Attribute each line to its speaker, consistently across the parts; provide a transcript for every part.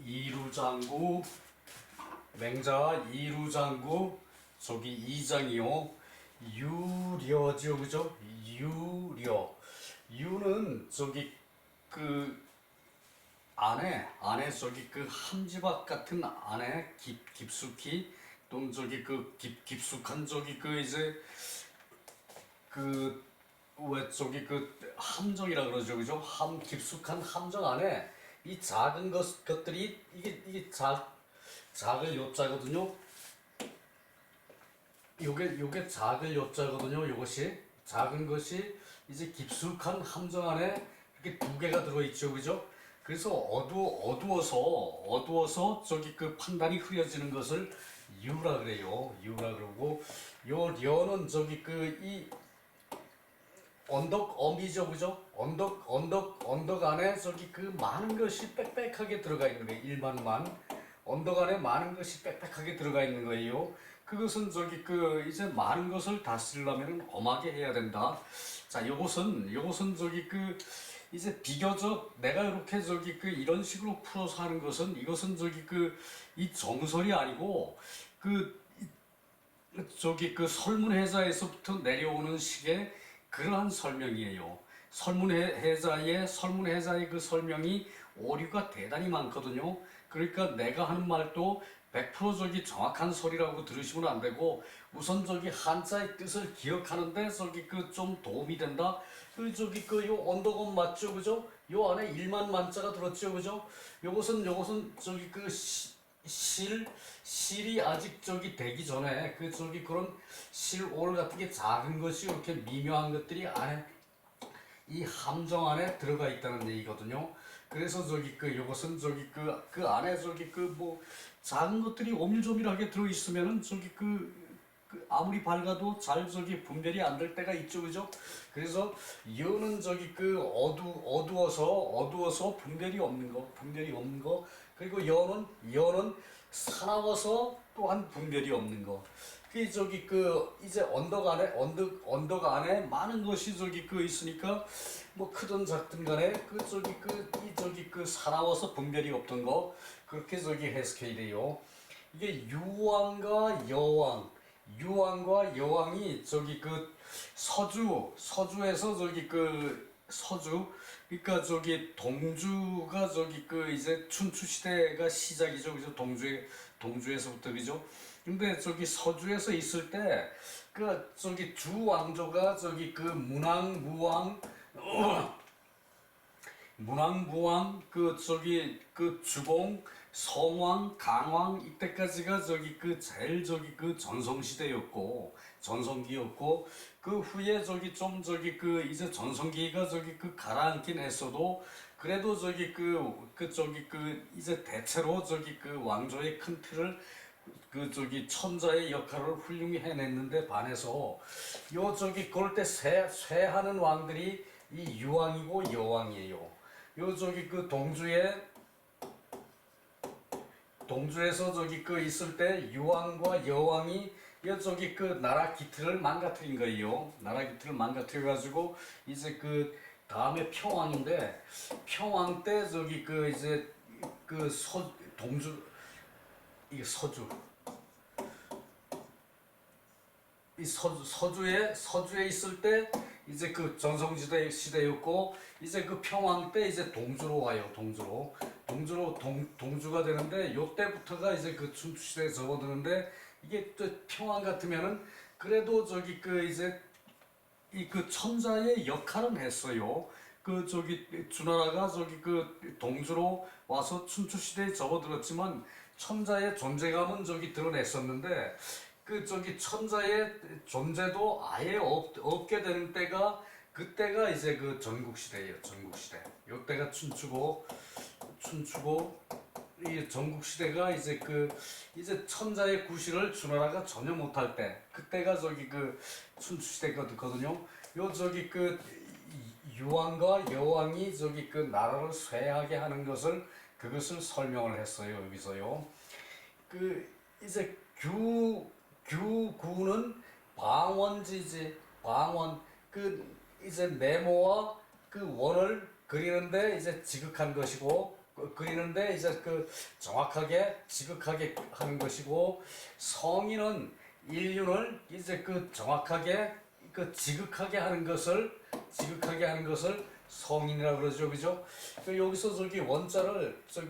Speaker 1: 이루장구 맹자 이루장구 저기 이장이요. 유려죠, 그죠? 유려. 유는 저기 그 안에 저기 그 함지박 같은 안에 깊숙이 또는 저기 그 깊숙한 저기 그 이제 그 왜 저기 그 함정이라 그러죠, 그죠? 깊숙한 함정 안에 이 작은 것들이 이게 작을 요자거든요. 요게 작을 요자거든요. 요것이 작은 것이 이제 깊숙한 함정 안에 이렇게 두 개가 들어있죠, 그죠? 그래서 어두워서 저기 그 판단이 흐려지는 것을 유라 그래요. 유라 그러고 요 려는 저기 그 이 언덕 어미죠, 그죠? 언덕 안에 저기 그 많은 것이 빽빽하게 들어가 있는 거예요. 일만만. 언덕 안에 많은 것이 빽빽하게 들어가 있는 거예요. 그것은 저기 그 이제 많은 것을 다스리려면 엄하게 해야 된다. 자, 요것은 저기 그 이제 비교적 내가 이렇게 저기 그 이런 식으로 풀어서 하는 것은 이것은 저기 그 이 정설이 아니고 그 저기 그 설문회자에서부터 내려오는 식의 그러한 설명이에요. 설문회자의 그 설명이 오류가 대단히 많거든요. 그러니까 내가 하는 말도 100% 저기 정확한 소리라고 들으시면 안 되고 우선 저기 한자의 뜻을 기억하는데 저기 그 좀 도움이 된다. 그 저기 그 요 언덕은 맞죠, 그죠? 요 안에 일만 만자가 들었죠, 그죠? 요것은 저기 그 실이 아직 저기 되기 전에 그 저기 그런 실올 같은 게 작은 것이 이렇게 미묘한 것들이 안에 이 함정 안에 들어가 있다는 얘기거든요. 그래서 저기 그 요것은 저기 그 안에 저기 그 뭐 작은 것들이 오밀조밀하게 들어 있으면은 저기 그 아무리 밝아도 잘 저기 분별이 안 될 때가 있죠, 그죠? 그래서 여는 저기 그 어두워서 분별이 없는 거. 그리고 여는 사나워서 또한 분별이 없는 거. 그 저기 그 이제 언덕 안에 많은 것이 저기 그 있으니까 뭐 크든 작든 간에 그 저기 이 저기 그 사나워서 분별이 없던 거 그렇게 저기 해석해야 돼요. 이게 유왕과 여왕이 저기 그 서주에서 저기 그 서주 그러니까 저기 동주가 저기 그 이제 춘추 시대가 시작이죠, 그죠? 동주에서부터, 그죠? 근데 저기 서주에서 있을 때 그 저기 주 왕조가 저기 그 문왕, 그 저기 그 주공, 성왕, 강왕 이때까지가 저기 그 제일 저기 그 전성기였고 그 후에 저기 좀 저기 그 이제 전성기가 저기 그 가라앉긴 했어도 그래도 저기 저기 그 이제 대체로 저기 그 왕조의 큰 틀을 그 저기 천자의 역할을 훌륭히 해냈는데 반해서 요 저기 그럴 때 쇠하는 왕들이 이 유왕이고 여왕이에요. 요 저기 그 동주에서 저기 그 있을 때 유왕과 여왕이 요 저기 그 나라 기틀을 망가뜨린 거예요. 나라 기틀을 망가뜨려 가지고 이제 그 다음에 평왕인데 평왕 때 저기 그 이제 그 동주 이게 서주에 있을 때 이제 그 시대였고 이제 그 평왕 때 이제 동주로 와요. 동주가 되는데 요때부터가 이제 그 춘추 시대에 접어드는데 이게 또 평왕 같으면은 그래도 저기 그 이제 이 그 천자의 역할은 했어요. 그 저기 주나라가 저기 그 동주로 와서 춘추 시대에 접어들었지만 천자의 존재감은 저기 드러냈었는데 그 저기 천자의 존재도 아예 없게 되는 때가 그때가 이제 그 전국시대예요. 전국시대. 요때가 춘추고 이 전국시대가 이제 그 이제 천자의 구실을 주나라가 전혀 못할 때 그때가 저기 그 춘추시대거든요. 요 저기 그 유왕과 여왕이 저기 그 나라를 쇠하게 하는 그것을 설명을 했어요. 여기서요. 그 이제 규구는 방원지지. 방원 그 이제 네모와 그 원을 그리는데 이제 지극한 것이고 그리는데 이제 그 정확하게 지극하게 하는 것이고, 성인은 인륜을 이제 그 정확하게 그 지극하게 하는 것을 성인이라고 그러죠, 그죠? 여기서 저기 원자를 저기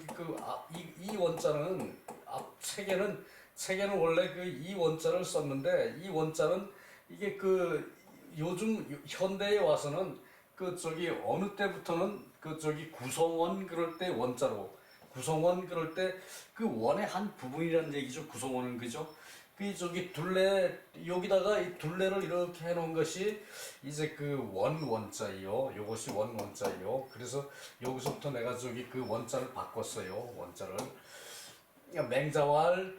Speaker 1: 이 원자는 앞 책에는 원래 그 이 원자를 썼는데, 이 원자는 이게 그 요즘 현대에 와서는 그 저기 어느 때부터는 그 저기 구성원 그럴 때 원자로, 구성원 그럴 때 그 원의 한 부분이라는 얘기죠. 구성원은, 그죠? 그 저기 둘레, 여기다가 이 둘레를 이렇게 해놓은 것이 이제 그 원자예요. 요것이 원자예요. 그래서 여기서부터 내가 저기 그 원자를 바꿨어요. 원자를 맹자왈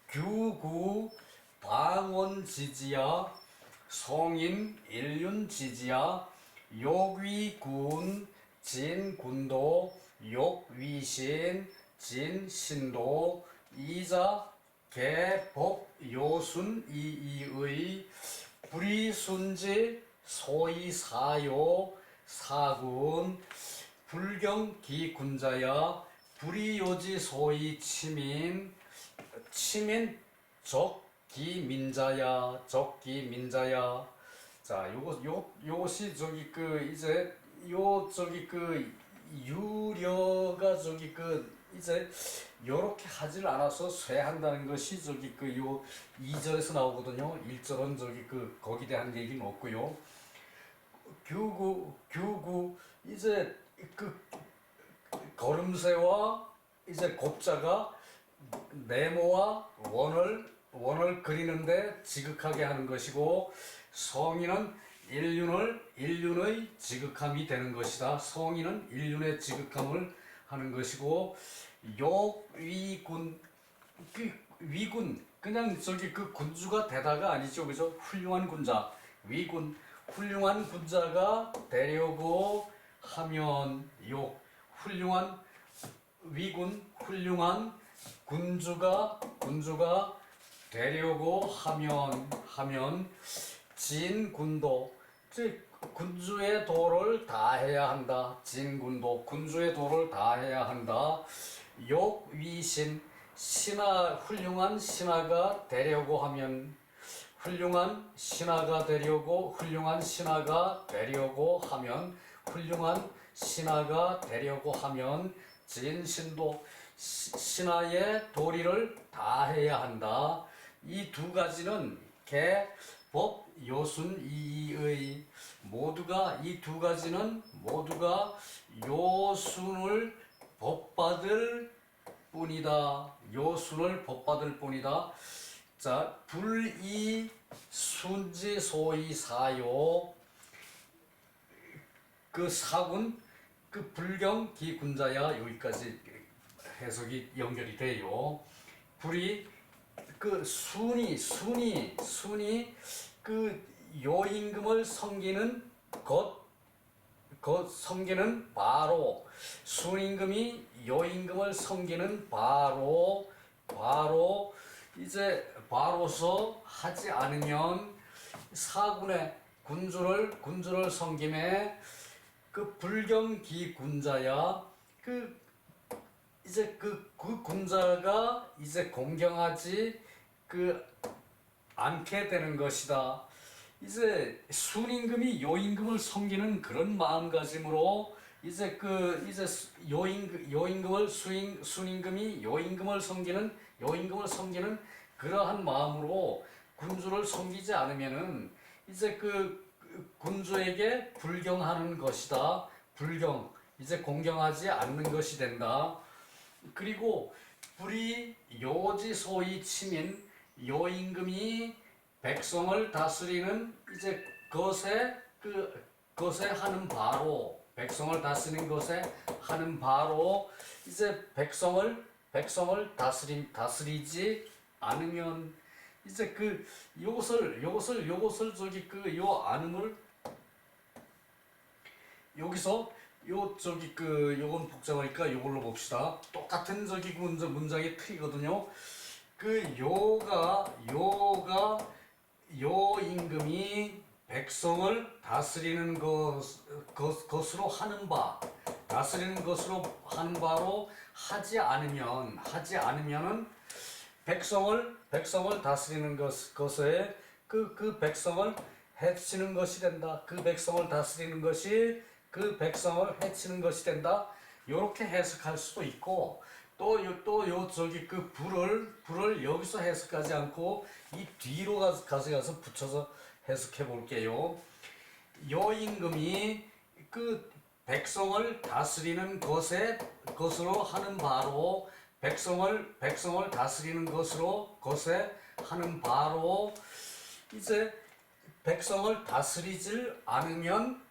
Speaker 1: 규구 방원지지야 성인 일륜지지야 욕위군 진군도 욕위신 진신도 이자 개법 요순 이이의 불이순지 소이사요 사군 불경기군자야 불이요지 소이치민 치민 적기민자야 적기민자야. 자, 요것이 저기 그 이제 요 저기 그 유려가 저기 그 이제 요렇게 하질 않아서 쇠한다는 것이 저기 그 요 2절에서 나오거든요. 1절은 저기 그 거기에 대한 얘기는 없고요. 규구 이제 그 걸음새와 이제 곱자가 네모와 원을 그리는데 지극하게 하는 것이고, 성인은 인륜의 지극함이 되는 것이다. 성인은 인륜의 지극함을 하는 것이고, 욕위군, 그 위군 그냥 저기 그 군주가 되다가 아니죠, 그죠? 훌륭한 군자, 위군 훌륭한 군자가 되려고 하면 욕, 훌륭한 위군 훌륭한 군주가 되려고 하면 진군도, 즉 군주의 도를 다해야 한다. 진군도 군주의 도를 다해야 한다. 욕위신 훌륭한 신하가 되려고 하면 훌륭한 신하가 되려고 하면 진신도 신하의 도리를 다해야 한다. 이 두 가지는 개, 법, 요순 이의 이 두 가지는 모두가 요순을 법받을 뿐이다. 요순을 법받을 뿐이다. 자, 불이 순지 소이 사요. 그 사군 그 불경 기군자야, 여기까지 해석이 연결이 돼요. 불이 그 순이 그 요임금을 섬기는 섬기는 바로, 순임금이 요임금을 섬기는 바로 이제 바로서 하지 않으면 사군의 군주를 섬김에 그 불경기 군자야, 그 이제 그 군자가 이제 공경하지 않게 되는 것이다. 이제 순임금이 요임금을 섬기는 그런 마음가짐으로 이제 순임금이 요임금을 섬기는 그러한 마음으로 군주를 섬기지 않으면은 이제 그 군주에게 불경하는 것이다. 이제 공경하지 않는 것이 된다. 그리고 불이 요지 소위 치민, 요임금이 백성을 다스리는 이제 것에 하는 바로, 백성을 다스리는 것에 하는 바로 이제 백성을 다스리지 않으면 이제 요것을 저기 요 안음을 여기서 요건 복잡하니까 요걸로 봅시다. 똑같은 저기 문장이 틀이거든요. 요임금이 백성을 다스리는 것으로 하는 바, 다스리는 것으로 하는 바로 하지 않으면은 백성을 다스리는 것에 그 백성을 해치는 것이 된다. 그 백성을 다스리는 것이 그 백성을 해치는 것이 된다. 이렇게 해석할 수도 있고 또 저기 그 불을 여기서 해석하지 않고 이 뒤로 가서 붙여서 해석해 볼게요. 요 임금이 그 백성을 다스리는 것으로 하는 바로 백성을 다스리는 것에 하는 바로 이제 백성을 다스리질 않으면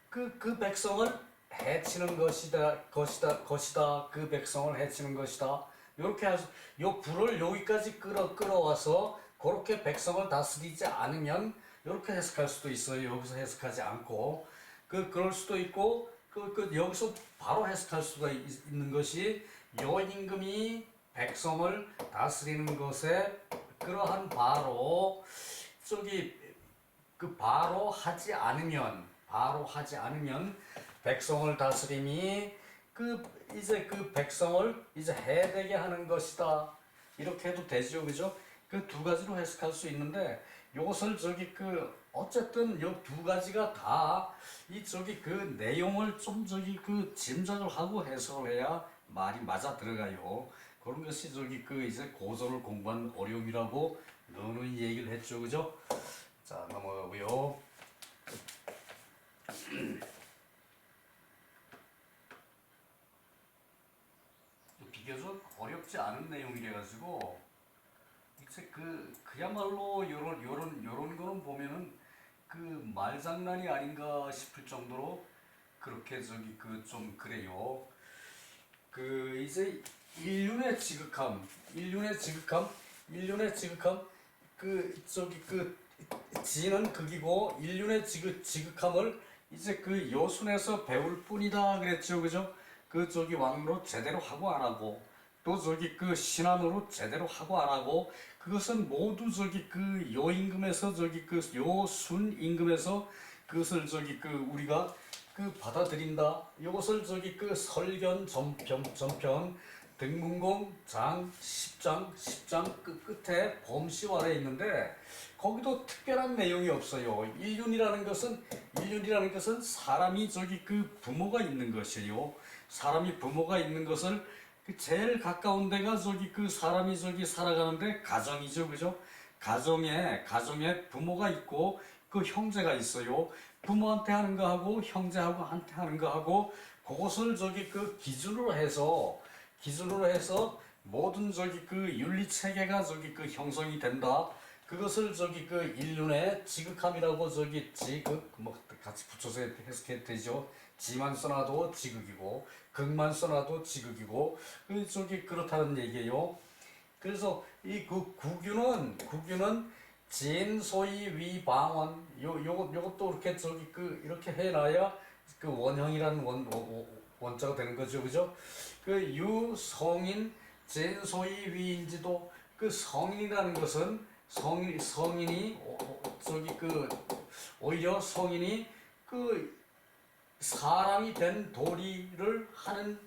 Speaker 1: 그 백성을 해치는 것이다. 그 백성을 해치는 것이다. 이렇게 해서 요 불을 여기까지 끌어와서 그렇게 백성을 다스리지 않으면 이렇게 해석할 수도 있어요. 여기서 해석하지 않고 그럴 수도 있고 여기서 바로 해석할 수가 있는 것이 요 임금이 백성을 다스리는 것에 그러한 바로 저기 바로 하지 않으면 백성을 다스림이 이제 그 백성을 이제 해되게 하는 것이다. 이렇게 해도 되죠, 그죠? 그 두 가지로 해석할 수 있는데 요것을 어쨌든 요 두 가지가 다 그 내용을 좀 짐작을 하고 해석을 해야 말이 맞아 들어가요. 그런 것이 이제 고전을 공부한 어려움이라고 너는 얘기를 했죠, 그죠? 자, 넘어가고요. 비교적 어렵지 않은 내용이래 가지고 이제 그야말로 요런 거는 보면은 말장난이 아닌가 싶을 정도로 그렇게 좀 그래요. 이제 인륜의 지극함 지는 극이고 인륜의 지극함을 이제 여순에서 배울 뿐이다 그랬죠, 그죠? 왕으로 제대로 하고 안 하고 또 신안으로 제대로 하고 안 하고 그것은 모두 여임금에서 여순 임금에서 그것을 우리가 받아들인다. 이것을 설견 전편 등문공 장 10장 끝에 범시활에 있는데 거기도 특별한 내용이 없어요. 인륜이라는 것은 사람이 부모가 있는 것이에요. 사람이 부모가 있는 것을 제일 가까운 데가 사람이 살아가는데 가정이죠, 그죠? 가정에 부모가 있고 형제가 있어요. 부모한테 하는 거 하고 형제한테 하는 거 하고 그것을 기준으로 해서 모든 윤리 체계가 형성이 된다. 그것을 인륜의 지극함이라고 같이 붙여서 해석해도 되죠. 지만 써놔도 지극이고 극만 써놔도 지극이고 그렇다는 얘기예요. 그래서 이 구규는 진소위 위방원 요것도 이렇게 이렇게 해놔야 원형이라는 원자가 되는 거죠, 그죠? 유성인 진소위 위인지도 성인이라는 것은 성인이 오히려 성인이 사람이 된 도리를 하는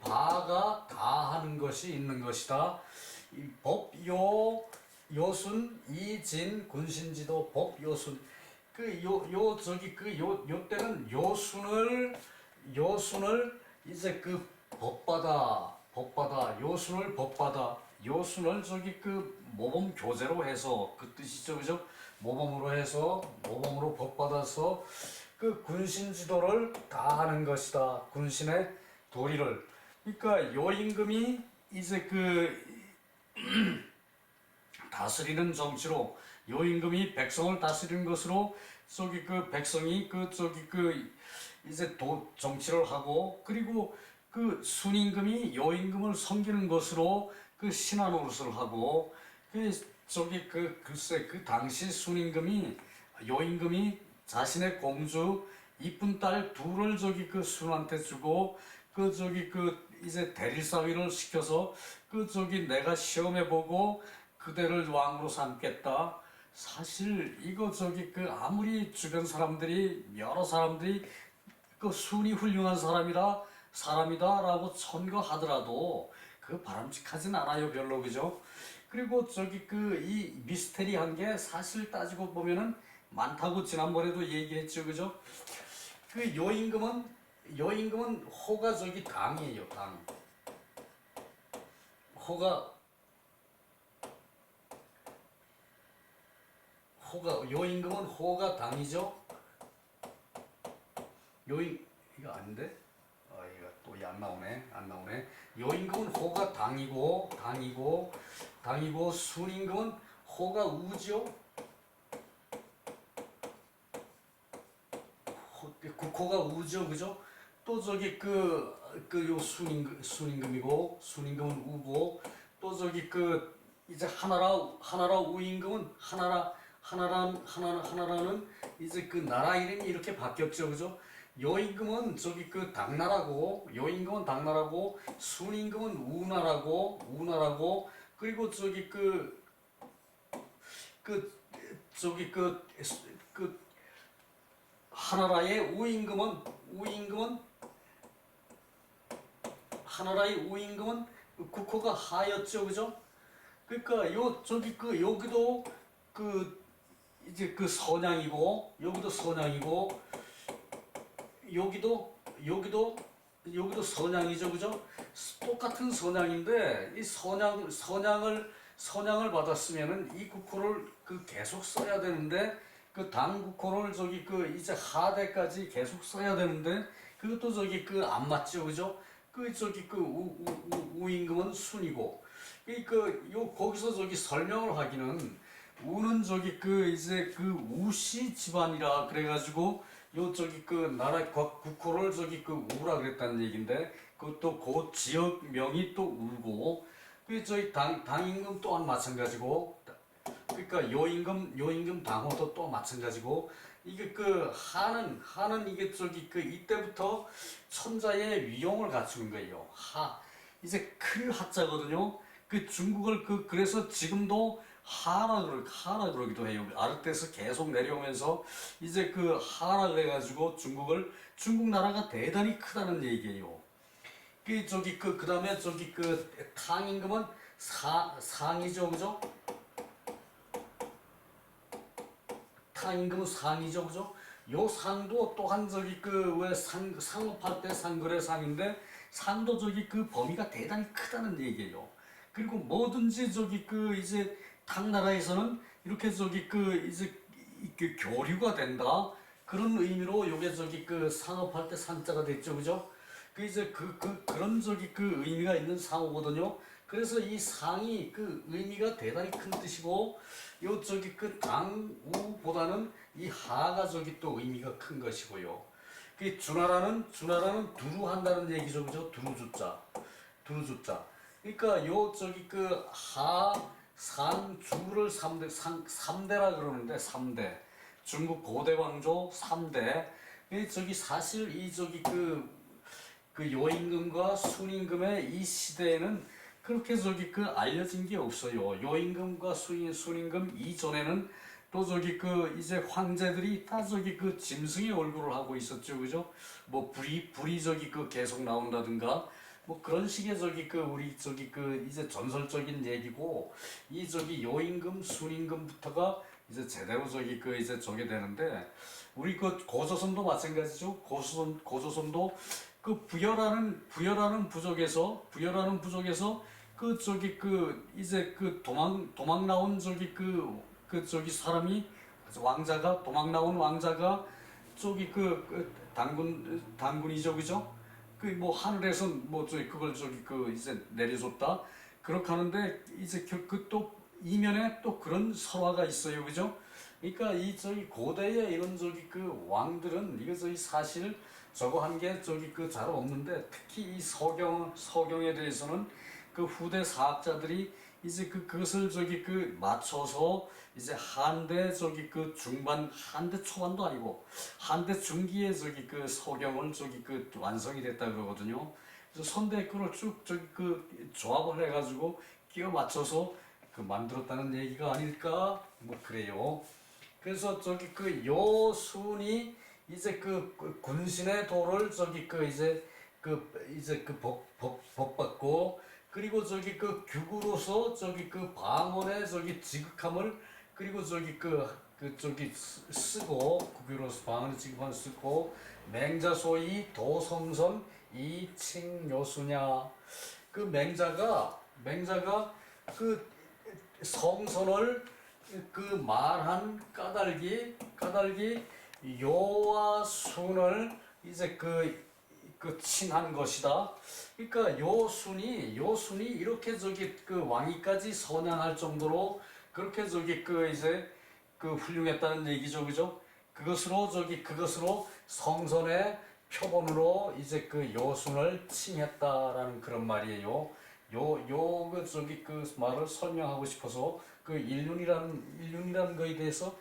Speaker 1: 바가 다 하는 것이 있는 것이다. 여순 이진 군신지도 법요순 요 때는 요순을 이제 법받아 요순을 모범 교재로 해서 뜻이죠, 그죠? 모범으로 법받아서 군신 지도를 다 하는 것이다. 군신의 도리를. 그러니까 요 임금이 이제 다스리는 정치로 요 임금이 백성을 다스리는 것으로 백성이 이제 정치를 하고 그리고 순임금이 요 임금을 섬기는 것으로 신하 노릇을 하고 글쎄 당시 순임금이 요 임금이 자신의 공주 이쁜 딸 둘을 순한테 주고 이제 대릴사위를 시켜서 내가 시험해보고 그대를 왕으로 삼겠다. 사실 이거 아무리 주변 사람들이 여러 사람들이 그 순이 훌륭한 사람이다라고 천거하더라도 그 바람직하진 않아요, 별로. 그죠? 그리고 저기 그 이 미스테리한 게 사실 따지고 보면은 많다고 지난번에도 얘기했죠, 그죠? 그 요 임금은 호가 저기 당이에요, 당. 호가 요 임금은 호가 당이죠. 이거 아닌데? 이거 또 안 나오네. 안 나오네. 요 임금은 호가 당이고 순임금은 호가 우죠. 국호가 우죠, 그죠? 또 저기 요 순임금은 우고, 또 저기 이제 하나라 우임금은 하나라는 이제 그 나라 이름이 이렇게 바뀌었죠, 그죠? 요 임금은 당나라고, 순임금은 우나라고, 그리고 그 저기 하나라의 우임금은 국호가 하였죠, 그죠? 그러니까 여기도 이제 여기도 선양이고, 여기도 선양이죠, 그죠? 똑같은 선양인데 이 선양을 받았으면은 이 국호를 계속 써야 되는데, 그 당국호를 이제 하대까지 계속 써야 되는데 그것도 안 맞죠, 그죠? 우임금은 순이고, 거기서 설명을 하기는 우는 이제 우씨 집안이라 그래가지고 나라 국호를 우라 그랬다는 얘긴데, 그것도 그 지역명이 또 우고, 당임금 또한 마찬가지고, 그러니까 요임금 당호도 또 마찬가지고, 이게 하는 이게 이때부터 천자의 위용을 갖추는 거예요. 이제 큰 하자거든요. 중국을 그래서 지금도 하라 그러기도 해요. 아르테스 계속 내려오면서 이제 하라 그래가지고 중국 나라가 대단히 크다는 얘기예요. 그다음에 탕임금은 상이죠, 그죠? 탕임금은 상이죠, 그죠? 요 상도 또한 왜 상업할 때 상거래 상인데, 상도 범위가 대단히 크다는 얘기예요. 그리고 뭐든지 이제 당나라에서는 이렇게 이제 교류가 된다, 그런 의미로 요게 상업할 때 상자가 됐죠, 그죠? 이제 그런 의미가 있는 상호거든요. 그래서 이 상이 의미가 대단히 큰 뜻이고, 요 당우보다는 이 하가 또 의미가 큰 것이고요. 주나라는 두루한다는 얘기죠, 그죠? 두루주자. 그러니까 요 상주를 삼대라 그러는데, 삼대. 중국 고대 왕조 3대. 사실 요임금과 순임금의 이 시대에는 그렇게 알려진 게 없어요. 요임금과 순임금 이전에는 또 이제 황제들이 다 짐승의 얼굴을 하고 있었죠, 그죠? 뭐 불이 계속 나온다든가, 뭐 그런 식의 우리 이제 전설적인 얘기고, 이 요임금 순임금부터가 이제 제대로 이제 되는데, 우리 고조선도 마찬가지죠. 고조선도 부여라는 부족에서 이제 도망 나온 사람이, 도망 나온 왕자가 단군이죠, 그죠? 뭐 하늘에서 뭐 그걸 이제 내려줬다, 그렇게 하는데, 이제 또 이면에 또 그런 설화가 있어요, 그죠? 그러니까 이 고대의 이런 왕들은 이거 사실 저거 한 게 잘 없는데, 특히 이 서경에 대해서는 후대 사학자들이 이제 그것을 맞춰서 이제 한대 중반, 한대 초반도 아니고 한대 중기에 서경을 완성이 됐다 그러거든요. 그래서 선대 그걸 쭉 조합을 해가지고 끼워 맞춰서 만들었다는 얘기가 아닐까, 뭐 그래요. 그래서 요순이 이제 그 군신의 도를 저기 그 이제 그 복받고, 그리고 저기 그 규구로서 저기 그 방언의 저기 지극함을, 그리고 저기 저기 쓰고, 구규로서 방언의 지극함을 쓰고, 맹자소이 도성선 이칭요수냐. 그 맹자가 그 성선을 그 말한 까닭이 요와 순을 이제 그 칭한 것이다. 그러니까 요순이 이렇게 저기 그 왕위까지 선양할 정도로 그렇게 저기 그 이제 그 훌륭했다는 얘기죠, 그죠? 그것으로 성선의 표본으로 이제 그 요순을 칭했다라는 그런 말이에요. 그 저기 그 말을 설명하고 싶어서 그 인륜이라는 거에 대해서,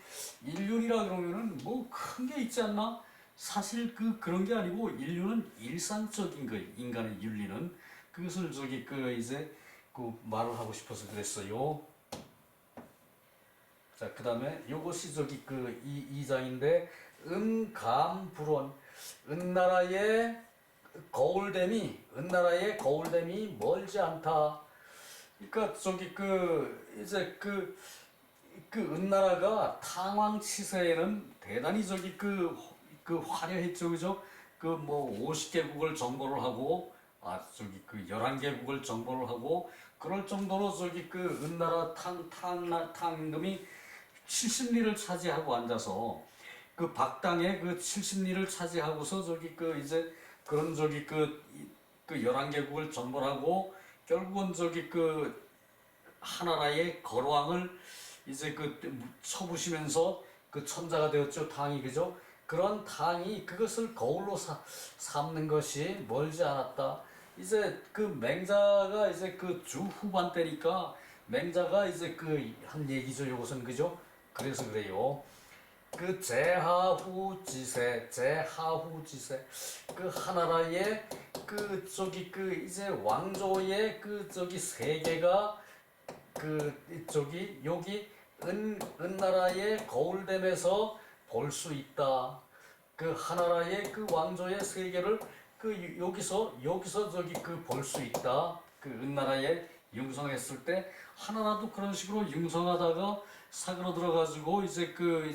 Speaker 1: 인륜이라 그러면은 뭐 큰 게 있지 않나? 사실 그런 게 아니고, 인륜은 일상적인 거예요. 인간의 윤리는. 그것을 저기 그 이제 그 말을 하고 싶어서 그랬어요. 자, 그 다음에 요것이 저기 그 이장인데, 은감불원, 은나라의 거울댐이 멀지 않다. 그러니까 저기 이제 그 은나라가 탕왕치세에는 대단히 저기 그 화려했죠, 그죠? 그 뭐 50개국을 정벌을 하고, 저기 그 11개국을 정벌을 하고, 그럴 정도로 저기 그 은나라 탕임금이 70리를 차지하고 앉아서, 그 박당에 그 70리를 차지하고서 저기 그 이제 그런 저기 그 11개국을 정벌하고, 결국은 저기 그 하나라의 거왕을 이제 그 쳐부시면서 그 천자가 되었죠, 탕이, 그죠? 그런 탕이 그것을 거울로 삼는 것이 멀지 않았다. 이제 그 맹자가 이제 그 주 후반 때니까 맹자가 이제 그 한 얘기죠, 요것은, 그죠? 그래서 그래요. 그 제하후지세, 그 하나라의 그 저기 그 이제 왕조의 그 저기 세계가 그 저기 여기 은나라의 거울댐에서 볼 수 있다. 그 하나라의 그 왕조의 세계를 그 여기서 저기 그 볼 수 있다. 그 은나라에 융성했을 때 하나라도 그런 식으로 융성하다가 사그러들어 가지고 이제 그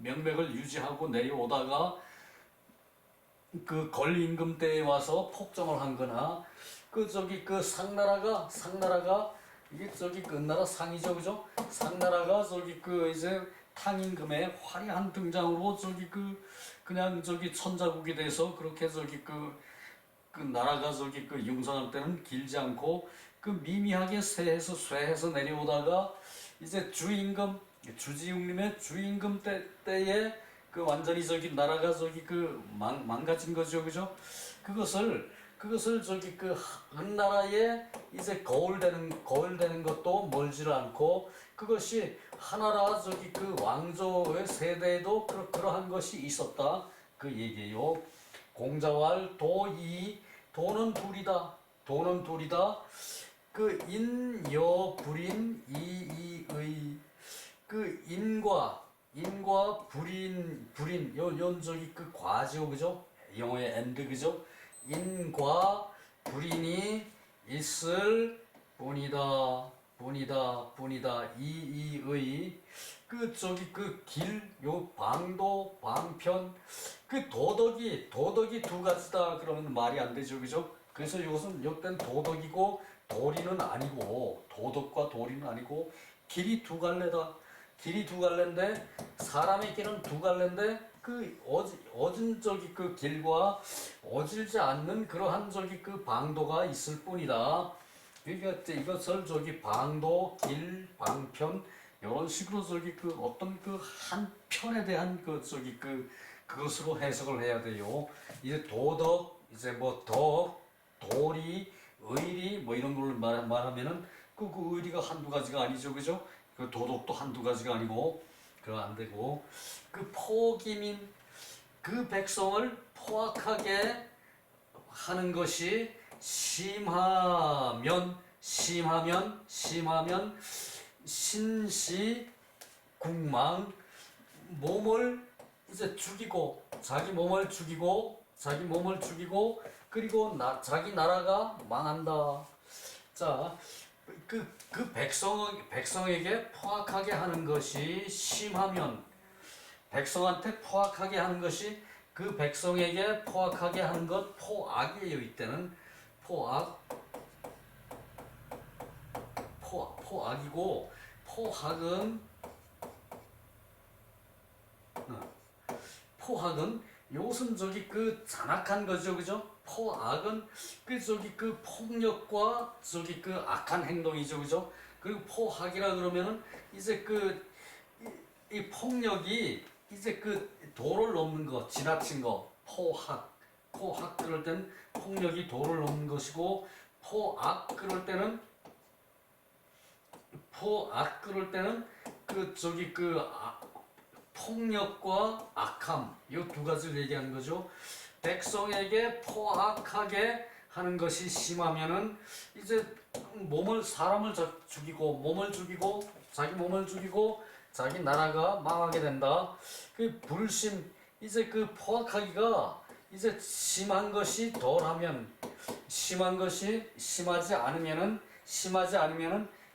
Speaker 1: 명맥을 유지하고 내려오다가 그 건림금 때에 와서 폭정을 한 거나, 그 저기 그 상나라가 이게 저기 그 은나라 상이죠, 그죠? 상나라가 저기 그 이제 탕임금의 화려한 등장으로 저기 그냥 저기 천자국이 돼서 그렇게 저기 그 나라가 저기 그 융성할 때는 길지 않고 그 미미하게 쇠해서 내려오다가 이제 주지웅님의 주임금 때에 그 완전히 저기 나라가 저기 그 망가진 거죠, 그죠? 그것을 저기 그 한나라에 이제 거울되는 것도 멀지를 않고, 그것이 하나라 저기 그 왕조의 세대에도 그러한 것이 있었다, 그 얘기예요. 공자왈 도는 둘이다. 그 인여불인 이의, 그 인과 불인 요 저기 그 과지요, 그죠? 영어의 and, 그죠? 인과 불인이 있을 뿐이다. 이의, 그 저기 그 길, 요 방도 방편, 그 도덕이 두 가지다 그러면 말이 안 되죠, 그죠? 그래서 이것은 역된 도덕이고 도리는 아니고, 도덕과 도리는 아니고, 길이 두 갈래인데, 사람의 길은 두 갈래인데, 그 어진 저기 그 길과 어질지 않는 그러한 저기 그 방도가 있을 뿐이다. 그러니까 이것을 저기 방도, 길, 방편, 이런 식으로 저기 그 어떤 그 한 편에 대한 그 저기 그것으로 해석을 해야 돼요. 이제 도덕, 이제 뭐 도리, 의리 뭐 이런 걸 말하면은 그 의리가 한두 가지가 아니죠, 그죠? 그 도덕도 한두 가지가 아니고, 그거 안 되고, 그 포기민, 그 백성을 포악하게 하는 것이 심하면 신시 국망, 몸을 이제 죽이고 자기 몸을 죽이고 그리고 자기 나라가 망한다. 자, 그 백성에게 포악하게 하는 것이 심하면 백성한테 포악하게 하는 것이 그 백성에게 포악하게 하는 것 포악이에요. 이때는 포악이고 포악은 요것은 저기 그 잔악한 거죠, 그죠? 포악은 그 폭력과 저기 그 악한 행동이죠, 그죠? 그리고 포악이라 그러면은 이제 이 폭력이 이제 그 도를 넘는 거, 지나친 거, 포악 그럴 땐 폭력이 도를 넘는 것이고 포악 그럴 때는 그 저기 폭력과 악함 이 두 가지를 얘기하는 거죠. 백성에게 포악하게 하는 것이 심하면은 이제 사람을 죽이고 자기 몸을 죽이고 자기 나라가 망하게 된다. 그 불심 이제 그 포악하기가 이제 심한 것이 덜하면 심하지 않으면은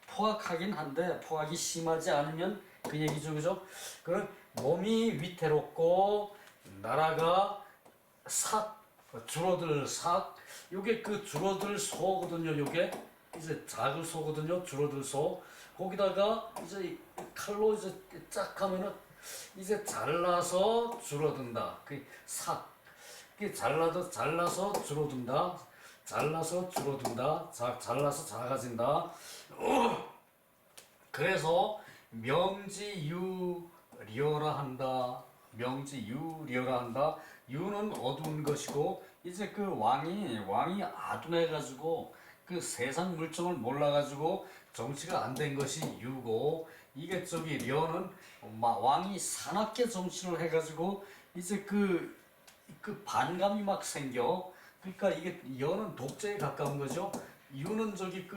Speaker 1: 포악하긴 한데 포악이 심하지 않으면 그 얘기죠, 그죠? 그 몸이 위태롭고 나라가 줄어들 요게 그 줄어들 소거든요. 요게 이제 작을 소거든요. 줄어들 소. 거기다가 이제 칼로 이제 쫙 하면은 이제 잘라서 줄어든다. 그 잘라서 줄어든다. 잘라서 작아진다. 그래서 명지유려라 한다. 유는 어두운 것이고 이제 그 왕이 아둔해가지고 그 세상 물정을 몰라가지고 정치가 안 된 것이 유고 이게 저기 려는 왕이 사납게 정치를 해가지고 이제 그 반감이 막 생겨. 그러니까 이게 여는 독재에 가까운 거죠. 유는 저기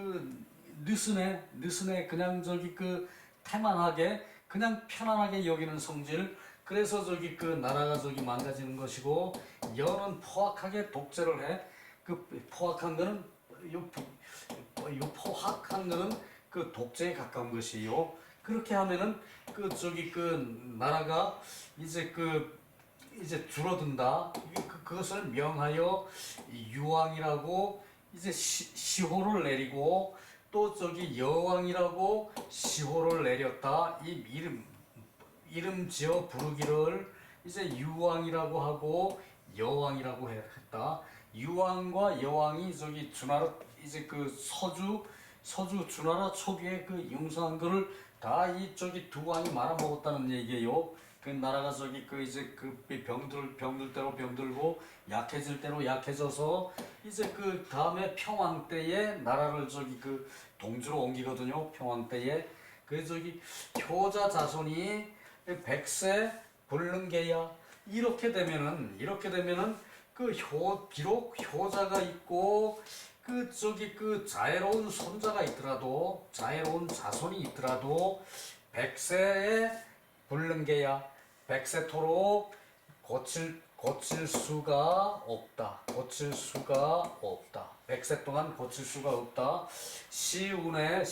Speaker 1: 느슨해 그냥 저기 태만하게 그냥 편안하게 여기는 성질. 그래서 저기 나라가 저기 망가지는 것이고 여는 포악하게 독재를 해. 포악한 거는 그 독재에 가까운 것이요. 그렇게 하면은 나라가 이제 줄어든다. 그것을 명하여 유왕이라고 이제 시호를 내리고 또 저기 여왕이라고 시호를 내렸다. 이 이름 지어 부르기를 이제 유왕이라고 하고 여왕이라고 했다. 유왕과 여왕이 저기 주나라 이제 서주 주나라 초기에 용서한 거를 다 이 저기 두 왕이 말아먹었다는 얘기예요. 그 나라가 저기 이제 병들 대로 병들고 약해질 대로 약해져서 이제 다음에 평왕 때에 나라를 저기 동주로 옮기거든요. 평왕 때에 그 저기 효자 자손이 백세 불능계야. 이렇게 되면은 비록 효자가 있고 자애로운 손자가 있더라도 자애로운 자손이 있더라도 백세의 불능계야. 백세토록 고칠 수가 없다. 백세 동안 고칠 수가 없다. 시운에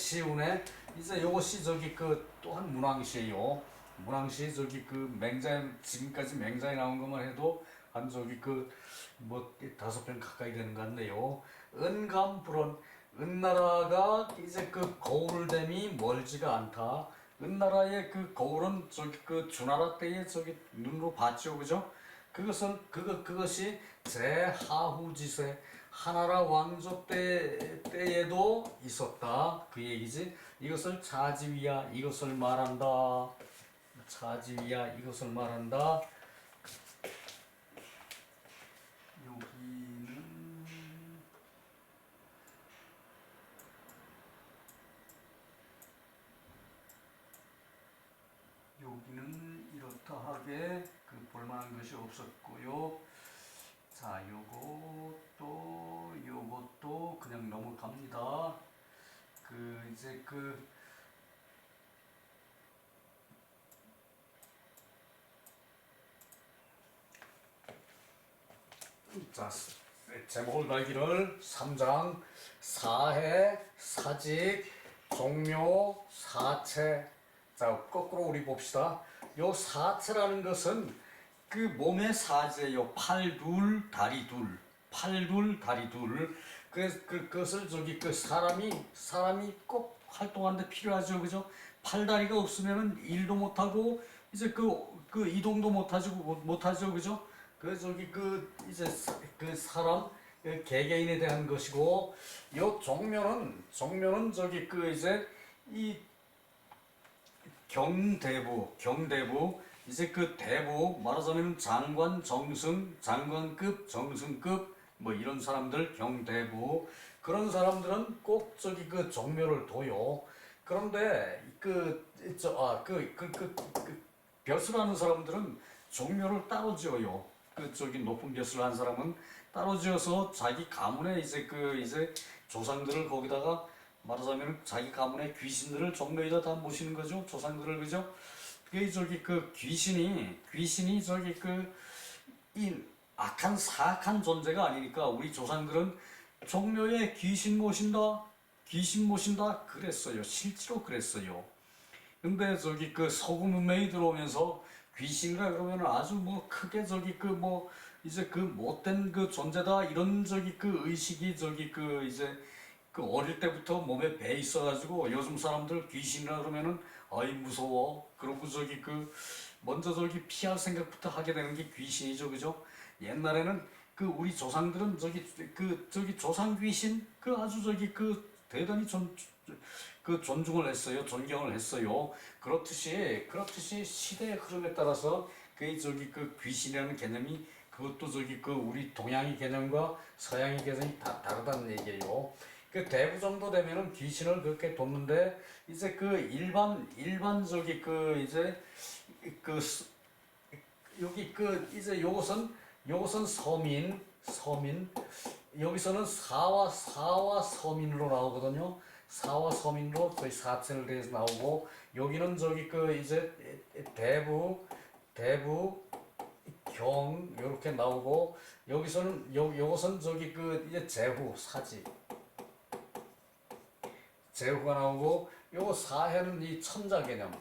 Speaker 1: 이제 요것이 저기 또한 문왕시예요. 문왕시 저기 맹자에 지금까지 맹자에 나온 것만 해도 한 저기 5편 가까이 되는 것 같네요. 은감불원 은나라가 이제 거울됨이 멀지가 않다. 은나라의 거울은 저기 주나라 때에 저기 눈으로 봤죠, 그죠? 그것이 제하후지세 하나라 왕조 때에도 있었다. 그 얘기지. 이것을 차지위야 이것을 말한다. 여기는 이렇다 하게 볼만한 것이 없었고요. 자, 요것도 그냥 넘어갑니다. 이제 자, 제목을 달기를 3장 사해, 사직, 종묘, 사체. 자, 거꾸로 우리 봅시다. 요 사체라는 것은 그 몸의 사제요. 팔 둘, 다리 둘. 팔 둘, 다리 둘. 그것을 저기 그 사람이 꼭 활동하는데 필요하죠. 그죠? 팔다리가 없으면은 일도 못하고 이제 그 이동도 못하죠. 그죠? 그 저기 그 이제 그 사람 그 개개인에 대한 것이고 요 종묘는 저기 그 이제 이 경대부 이제 그 대부 말하자면 장관급 정승급 뭐 이런 사람들 경대부 그런 사람들은 꼭 저기 그 종묘를 둬요. 그런데 벼슬 하는 사람들은 종묘를 따로 지어요. 그 저기 높은 벼슬 한 사람은 따로 지어서 자기 가문에 이제 조상들을 거기다가 말하자면 자기 가문의 귀신들을 종묘에다 다 모시는 거죠. 조상들을 그죠? 그 저기 그 귀신이 저기 그 이 악한 사악한 존재가 아니니까 우리 조상들은 종묘에 귀신 모신다 그랬어요. 실제로 그랬어요. 근데 저기 그 서구 문명이 들어오면서 귀신이라 그러면 아주 뭐 크게 저기 그 뭐 이제 그 못된 그 존재다 이런 저기 그 의식이 저기 그 이제 그 어릴 때부터 몸에 배 있어가지고 요즘 사람들 귀신이라 그러면은 아이 무서워 그러고 저기 그 먼저 저기 피할 생각부터 하게 되는 게 귀신이죠. 그죠? 옛날에는 그 우리 조상들은 저기 조상 귀신 그 아주 저기 그 대단히 그 존중을 했어요. 존경을 했어요. 그렇듯이 시대의 흐름에 따라서 그 저기 그 귀신이라는 개념이 그것도 저기 그 우리 동양의 개념과 서양의 개념이 다 다르다는 얘기예요. 그 대부 정도 되면은 귀신을 그렇게 뒀는데 이제 그 일반 저기 그 이제 그 여기 그 이제 요것은 서민 여기서는 사와 서민으로 나오거든요. 사와 서민으로 저희 사천을 대해서 나오고 여기는 저기 그 이제 대부 경 이렇게 나오고 여기서는 요것은 저기 그 이제 제후가 나오고 요거 사해는 이 천자 개념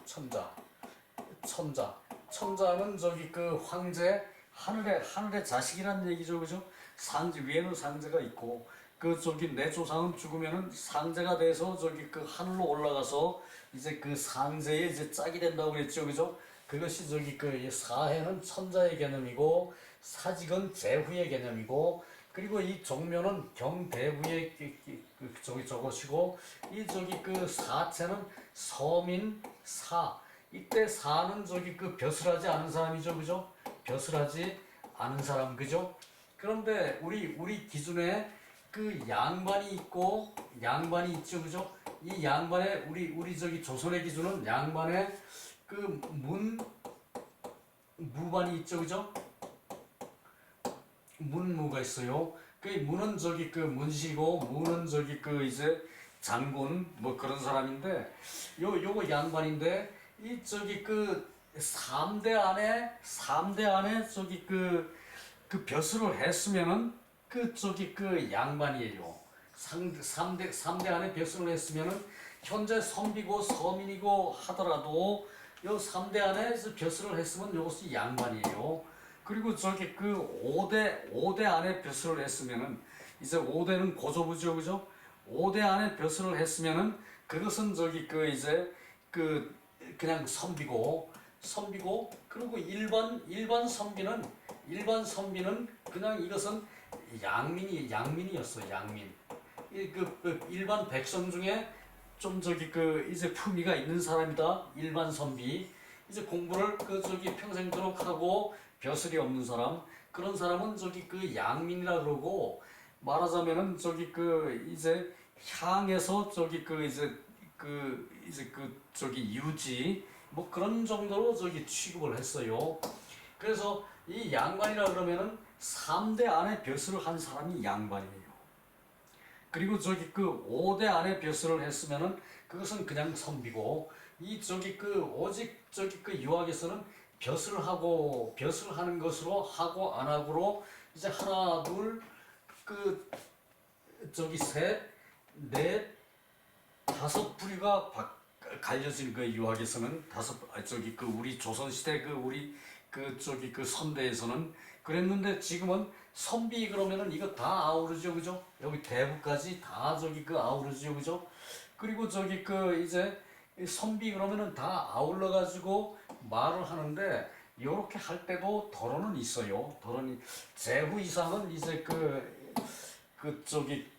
Speaker 1: 천자는 저기 그 황제 하늘의 자식이란 얘기죠. 그죠? 상제 위에는 상제가 있고 그 저기 내 조상은 죽으면은 상제가 돼서 저기 그 하늘로 올라가서 이제 그 상제의 이제 짝이 된다고 그랬죠. 그죠? 그것이 저기 그 사해는 천자의 개념이고 사직은 제후의 개념이고 그리고 이 종묘는 경대부의 저것이고 이 저기 그 사체는 서민 사 이때 사는 저기 그 벼슬하지 않은 사람이죠. 그죠? 벼슬하지 않은 사람 그죠? 그런데 우리 기준에 그 양반이 있죠. 그죠? 이 양반의 우리 저기 조선의 기준은 양반의 그 무반이 있죠. 그죠? 문무가 있어요. 그 문은 저기 그 문시고 무는 저기 그 이제 장군 뭐 그런 사람인데 요거 양반인데 이 저기 그 3대 안에 저기 그 벼슬을 했으면은 그 저기 그 양반이에요. 3대 안에 벼슬을 했으면은 현재 선비고 서민이고 하더라도 요 3대 안에 벼슬을 했으면 요것이 양반이에요. 그리고 저기 그 5대 안에 벼슬을 했으면은 이제 5대는 고조부죠. 그죠? 5대 안에 벼슬을 했으면은 그것은 저기 그 이제 그 그냥 선비고 그리고 일반 선비는 그냥 이것은 양민이었어. 양민. 그 일반 백성 중에 좀 저기 그 이제 품위가 있는 사람이다. 일반 선비. 이제 공부를 그 저기 평생도록 하고 벼슬이 없는 사람 그런 사람은 저기 그 양민이라 그러고 말하자면은 저기 그 이제 향에서 저기 그 이제 그 저기 유지 뭐 그런 정도로 저기 취급을 했어요. 그래서 이 양반이라 그러면은 3대 안에 벼슬을 한 사람이 양반이에요. 그리고 저기 그 5대 안에 벼슬을 했으면은 그것은 그냥 선비고 이 저기 그 오직 저기 그 유학에서는 벼슬하는 것으로 하고 안 하고로 이제 하나, 둘, 그 저기 셋, 넷, 다섯 부류가 갈려진 그 유학에서는 저기 그 우리 조선시대 그 우리 그 저기 그 선대에서는 그랬는데 지금은 선비 그러면은 이거 다 아우르죠, 그죠? 여기 대부까지 다 저기 그 아우르죠, 그죠? 그리고 저기 그 이제 선비 그러면은 다 아울러 가지고 말을 하는데 요렇게 할 때도 덜어는 있어요. 덜어는 제후 이상은 이제 그 저기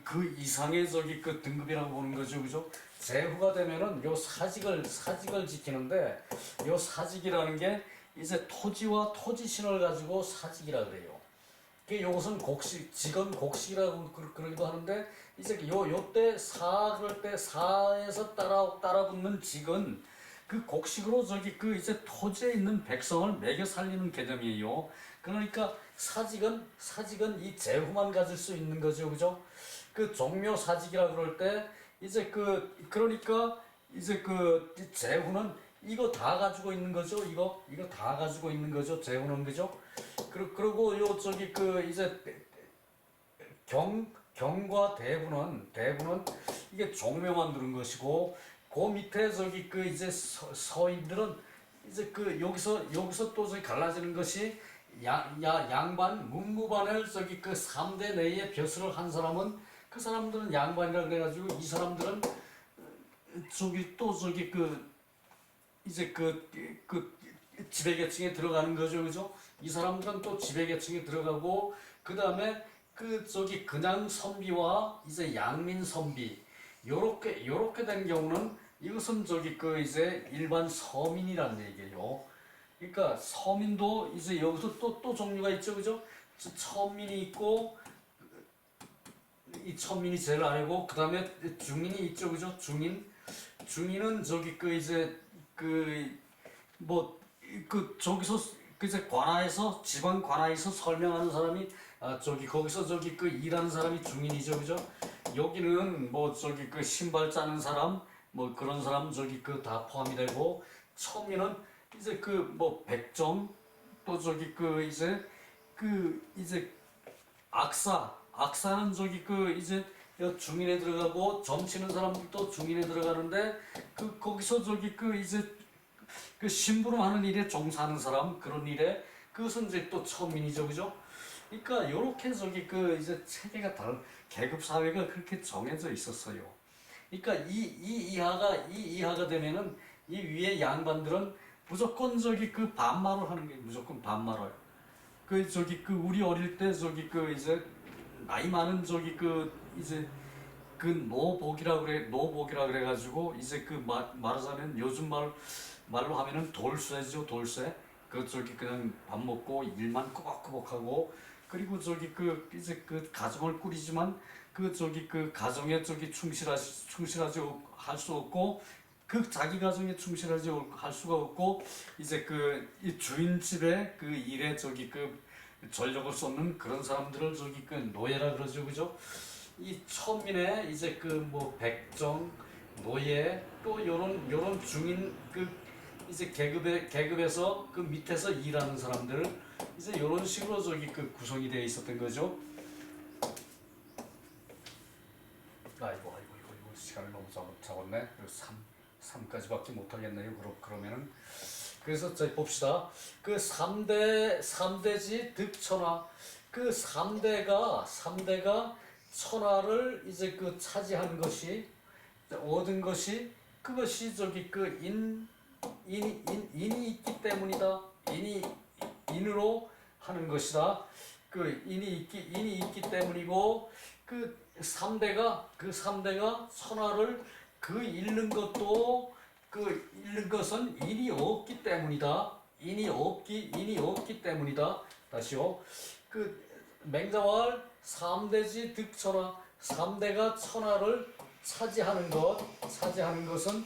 Speaker 1: 그 이상의 저기 그 등급이라고 보는 거죠, 그죠? 제후가 되면은 요 사직을 지키는데 요 사직이라는 게 이제 토지와 토지신을 가지고 사직이라 그래요. 그 요것은 곡식, 직원 곡식이라고 그러기도 하는데 이제 요때 그럴 때 사에서 따라 붙는 직은 그 곡식으로 저기 그 이제 토지에 있는 백성을 먹여 살리는 개념이에요. 그러니까 사직은 이 제후만 가질 수 있는 거죠, 그죠? 그 종묘 사직이라 그럴 때 이제 그러니까 이제 그 제후는 이거 다 가지고 있는 거죠. 이거 다 가지고 있는 거죠. 제후는 그죠? 그리고 요 저기 그 이제 경과 대부는 이게 종묘만 두는 것이고 그 밑에 저기 그 이제 서인들은 이제 그 여기서 또 저기 갈라지는 것이 양반 문무반을 저기 그 3대 내에 벼슬을 한 사람은 그 사람들은 양반이라 그래가지고 이 사람들은 저기 또 저기 그 이제 그 지배계층에 들어가는 거죠, 그죠? 이 사람들은 또 지배계층에 들어가고 그 다음에 그 저기 그냥 선비와 이제 양민 선비 요렇게 된 경우는 이것은 저기 그 이제 일반 서민이란 얘기예요. 그러니까 서민도 이제 여기서 또 종류가 있죠, 그죠? 천민이 있고 이 천민이 제일 아래고 그 다음에 중인이 있죠, 그죠? 중인은 저기 그 이제 그 뭐 그 저기서 그 이제 관아에서 지방 관아에서 설명하는 사람이 저기 거기서 저기 그 일하는 사람이 중인이죠, 그죠? 여기는 뭐 저기 그 신발 짜는 사람 뭐 그런 사람 저기 그 다 포함이 되고 천민은 이제 그 뭐 백정 또 저기 그 이제 악사는 저기 그 이제 중인에 들어가고 점치는 사람들도 중인에 들어가는데 거기서 저기 그 이제 그 심부름하는 일에 종사하는 사람 그런 일에 그것은 이제 또 천민이죠, 그죠? 그러니까 요렇게 저기 그 이제 체계가 다른 계급 사회가 그렇게 정해져 있었어요. 그러니까 이 이하가 되면은 이 위에 양반들은 무조건 저기 그 반말을 하는 게 무조건 반말을. 그 저기 그 우리 어릴 때 저기 그 이제 나이 많은 저기 그 이제 그 노복이라 그래가지고 이제 그 말하자면 요즘 말로 하면은 돌쇠죠, 돌쇠. 그 저기 그냥 밥 먹고 일만 꾸벅꾸벅하고 그리고 저기 그 이제 그 가정을 꾸리지만 그 저기 그 가정에 저기 충실하지 할 수 없고 그 자기 가정에 충실하지 할 수가 없고 이제 그 이 주인 집에 그 일에 저기 그 전력을 쏟는 그런 사람들을 저기 그 노예라 그러죠, 그죠? 이 천민의 이제 그 뭐 백정, 노예 또 요런 중인 그 이제 계급에서 그 밑에서 일하는 사람들 이제 요런 식으로 저기 그 구성이 되어 있었던 거죠. 아이고 이거 시간을 너무 잡았네. 3까지밖에 못 하겠네요. 그러면은 그래서 저희 봅시다. 그 3대지 득천하 그 3대가 천하를 이제 그 차지한 것이 얻은 것이 그것이 저기 그 인이 있기 때문이다. 인으로 하는 것이다. 그 인이 있기 때문이고 그 3대가 천하를 그 잃는 것은 인이 없기 때문이다. 인이 없기 때문이다. 다시요. 그 맹자왈 3대지 득천하 3대가 천하를 차지하는 것은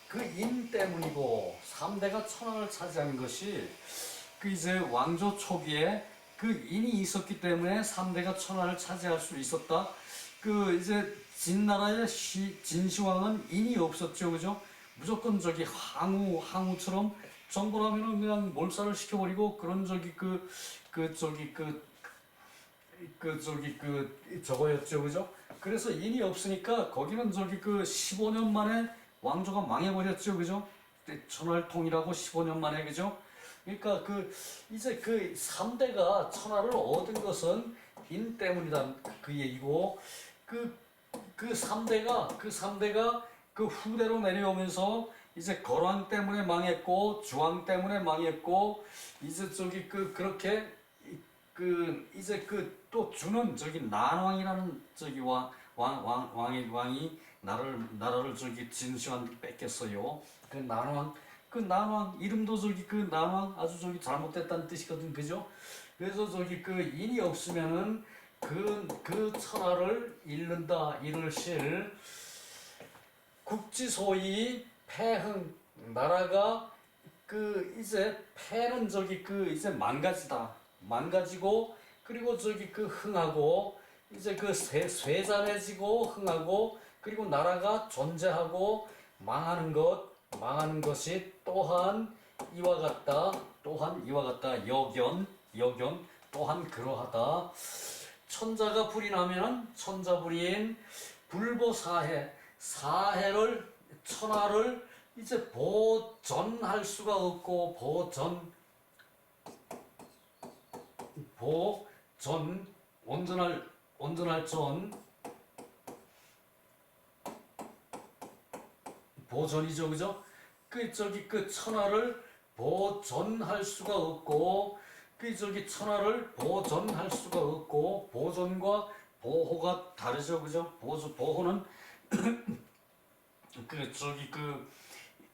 Speaker 1: 그 인 때문이고 3대가 천하를 차지하는 것이 그 이제 왕조 초기에 그 인이 있었기 때문에 3대가 천하를 차지할 수 있었다. 그 이제 진나라의 진시황은 인이 없었죠, 그죠? 무조건 저기 항우처럼 정부라면은 그냥 몰살을 시켜버리고 그런 저거였죠, 그죠? 그래서 인이 없으니까 거기는 15년 만에 왕조가 망해버렸죠, 그죠? 천할통일하고 15년 만에, 그죠? 그러니까 이제 3대가 천하를 얻은 것은 인 때문이다 그 얘기고 그 3대가 그 후대로 내려오면서 이제 거왕 때문에 망했고 주왕 때문에 망했고 이제 그렇게 이제 또 주는 난왕이라는 왕이 나라를 진시황한테 뺏겼어요. 그 난왕 이름도 난왕 아주 잘못됐다는 뜻이거든, 그죠? 그래서 인이 없으면은 그 천하를 잃을 국지소위 폐흥 나라가 이제 폐는 이제 망가지고 그리고 흥하고 이제 쇠잔해지고 흥하고 그리고 나라가 존재하고 망하는 것이 또한 이와 같다 여견 또한 그러하다. 천자가 불이 나면 천자불인 사해를 천하를 이제 보존할 수가 없고 온전할 보존이죠, 그죠? 천하를 보존할 수가 없고 천하를 보존할 수가 없고 보존과 보호가 다르죠, 그죠? 보호는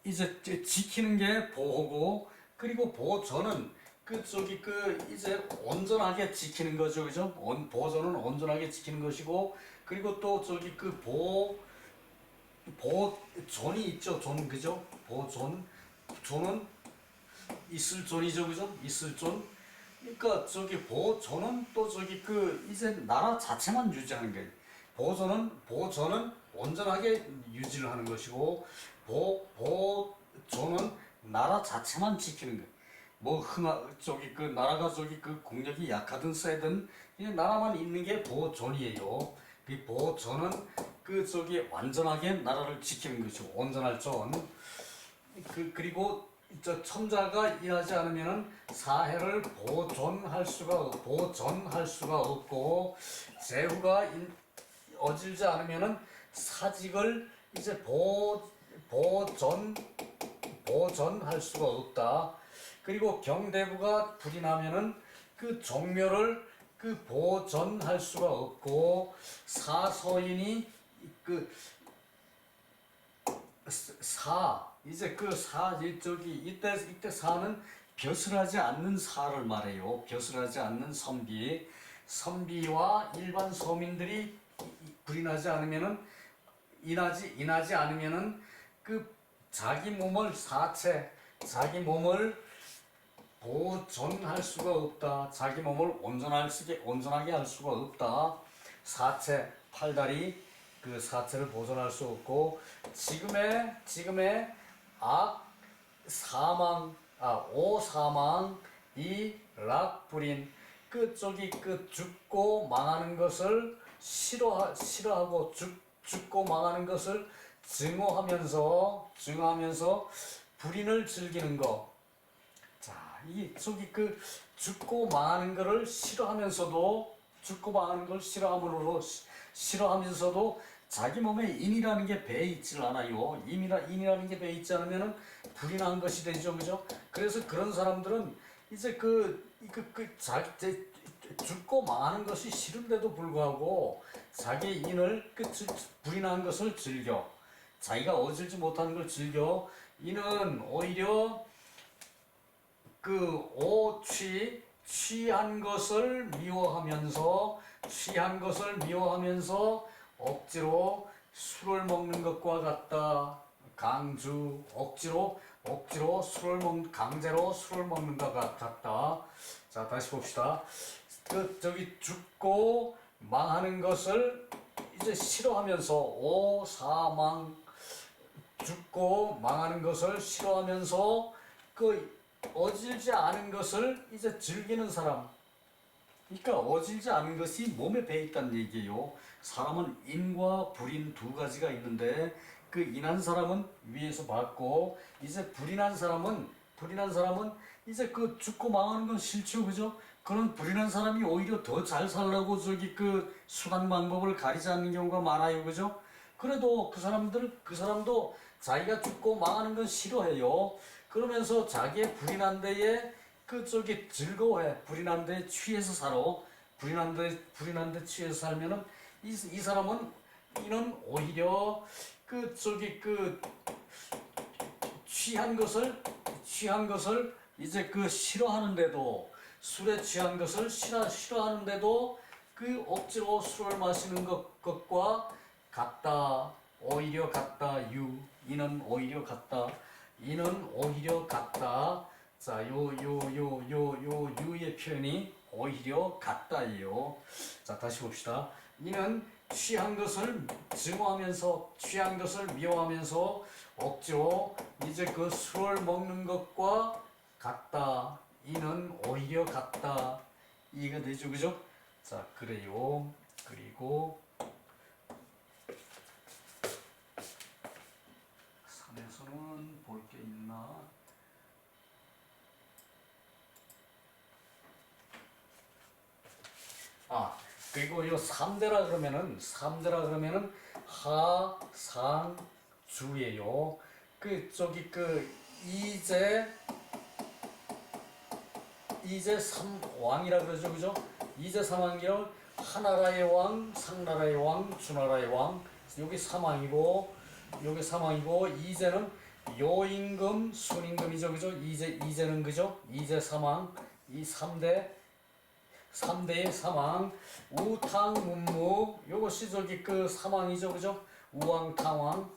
Speaker 1: 이제 지키는 게 보호고 그리고 보존은 이제 온전하게 지키는 거죠, 그죠? 보존은 온전하게 지키는 것이고 그리고 또 보존이 있죠, 그죠? 존은 있을 존이죠, 그죠? 있을 존. 그러니까 보존은 또 이제 나라 자체만 유지하는 거예요. 보존은 온전하게 유지를 하는 것이고 보존은 나라 자체만 지키는 거예요. 뭐 나라가 국력이 약하든 세든 그냥 나라만 있는 게 보존이에요. 이 보존은 완전하게 나라를 지키는 것이고 온전할 존. 그리고 천자가 일하지 않으면 사해를 보존할 수가 없고 제후가 어질지 않으면 사직을 이제 보존할 수가 없다. 그리고 경대부가 불이 나면은 종묘를 보존할 수가 없고 사서인이 이때 사는 벼슬하지 않는 사를 말해요. 벼슬하지 않는 선비와 일반 서민들이 불이 나지 않으면은 인하지 않으면은 자기 몸을 보존할 수가 없다. 자기 몸을 온전하게 할 수가 없다. 팔다리 사체를 보존할 수 없고 지금의 오사망 이락불인 죽고 망하는 것을 싫어하고 죽고 망하는 것을 증오하면서 불인을 즐기는 거. 자, 죽고 망하는 것을 싫어하면서도 싫어하면서도 자기 몸에 인이라는 게 배에 있질 않아요. 인이라는 게 배에 있지 않으면은 불이 난 것이 되죠, 그죠? 그래서 그런 사람들은 이제 죽고 망하는 것이 싫은데도 불구하고 자기 인을 불이 난 것을 즐겨. 자기가 어질지 못하는 걸 즐겨. 이는 오히려 취한 것을 미워하면서 억지로 술을 먹는 것과 같다. 억지로 강제로 술을 먹는 것 같다. 자, 다시 봅시다. 죽고 망하는 것을 이제 싫어하면서 죽고 망하는 것을 싫어하면서 그 어질지 않은 것을 이제 즐기는 사람. 그러니까 어질지 않은 것이 몸에 배 있다는 얘기예요. 사람은 인과 불인 두 가지가 있는데 그 인한 사람은 위에서 받고 이제 불인한 사람은 이제 그 죽고 망하는 건 싫죠, 그죠? 그런 불인한 사람이 오히려 더 잘 살라고 저기 그 수단 방법을 가리지 않는 경우가 많아요, 그죠? 그래도 그 사람도 자기가 죽고 망하는 건 싫어해요. 그러면서 자기의 불인한 데에 그 저기 즐거워해. 불인한 데에 취해서 살아. 불인한 데 취해서 살면은 이 사람은 이는 오히려 그 저기 그 취한 것을 이제 그 싫어하는데도 술에 취한 것을 싫어하는데도 그 억지로 술을 마시는 것과 같다. 오히려 같다. 이는 오히려 같다. 이는 오히려 같다. 자, 유의 표현이 오히려 같다예요. 자, 다시 봅시다. 이는 취한 것을 증오하면서 취한 것을 미워하면서 억지로 이제 그 술을 먹는 것과 같다. 이는 오히려 같다. 이해가 되죠, 그죠? 자, 그래요. 그리고 3에서는 볼 게 있나? 그리고 이 3대라 그러면은 하상주예요. 그 저기 그 이제 삼왕이라 그러죠, 그죠? 이제 삼왕이요. 하나라의 왕, 상나라의 왕, 주나라의 왕. 여기 삼왕이고 이제는 요임금, 순임금이죠, 그죠? 이제는 그죠? 이제 삼왕, 이 3대의 사망, 우탕문무, 요것이 저기 그 사망이죠, 그죠? 우왕탕왕,